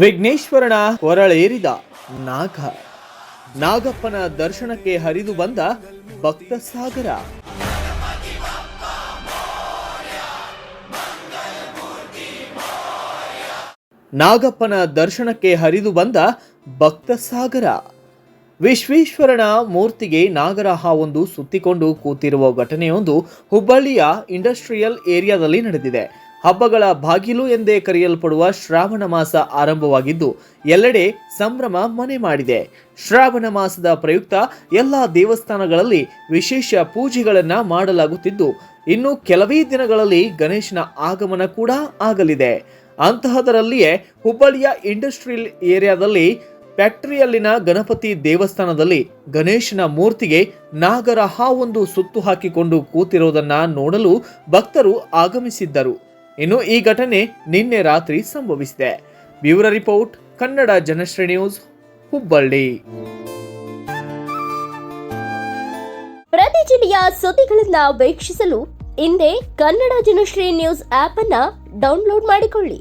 ವಿಘ್ನೇಶ್ವರನ ಹೊರಳೇರಿದ ನಾಗ. ನಾಗಪ್ಪನ ದರ್ಶನಕ್ಕೆ ಹರಿದು ಬಂದ ಭಕ್ತ ಸಾಗರ. ನಾಗಪ್ಪನ ದರ್ಶನಕ್ಕೆ ಹರಿದು ಬಂದ ಭಕ್ತ ಸಾಗರ. ವಿಶ್ವೇಶ್ವರನ ಮೂರ್ತಿಗೆ ನಾಗರ ಹಾವೊಂದು ಸುತ್ತಿಕೊಂಡು ಕೂತಿರುವ ಘಟನೆಯೊಂದು ಹುಬ್ಬಳ್ಳಿಯ ಇಂಡಸ್ಟ್ರಿಯಲ್ ಏರಿಯಾದಲ್ಲಿ ನಡೆದಿದೆ. ಹಬ್ಬಗಳ ಬಾಗಿಲು ಎಂದೇ ಕರೆಯಲ್ಪಡುವ ಶ್ರಾವಣ ಮಾಸ ಆರಂಭವಾಗಿದ್ದು ಎಲ್ಲೆಡೆ ಸಂಭ್ರಮ ಮನೆ ಮಾಡಿದೆ. ಶ್ರಾವಣ ಮಾಸದ ಪ್ರಯುಕ್ತ ಎಲ್ಲ ದೇವಸ್ಥಾನಗಳಲ್ಲಿ ವಿಶೇಷ ಪೂಜೆಗಳನ್ನು ಮಾಡಲಾಗುತ್ತಿದ್ದು ಇನ್ನು ಕೆಲವೇ ದಿನಗಳಲ್ಲಿ ಗಣೇಶನ ಆಗಮನ ಕೂಡ ಆಗಲಿದೆ. ಅಂತಹದರಲ್ಲಿಯೇ ಹುಬ್ಬಳ್ಳಿಯ ಇಂಡಸ್ಟ್ರಿಯಲ್ ಏರಿಯಾದಲ್ಲಿ ಫ್ಯಾಕ್ಟರಿಯಲ್ಲಿನ ಗಣಪತಿ ದೇವಸ್ಥಾನದಲ್ಲಿ ಗಣೇಶನ ಮೂರ್ತಿಗೆ ನಾಗರ ಹಾವೊಂದು ಸುತ್ತು ಹಾಕಿಕೊಂಡು ಕೂತಿರುವುದನ್ನ ನೋಡಲು ಭಕ್ತರು ಆಗಮಿಸಿದ್ದರು. ಇನ್ನು ಈ ಘಟನೆ ನಿನ್ನೆ ರಾತ್ರಿ ಸಂಭವಿಸಿದೆ. Bureau report, Kannada Janashri news, Hubballi. ಪ್ರತಿ ಜಿಲ್ಲೆಯ ಸುದ್ದಿಗಳನ್ನ ವೀಕ್ಷಿಸಲು ಹಿಂದೆ ಕನ್ನಡ ಜನಶ್ರೀ ನ್ಯೂಸ್ ಆಪ್ ಅನ್ನ ಡೌನ್ಲೋಡ್ ಮಾಡಿಕೊಳ್ಳಿ.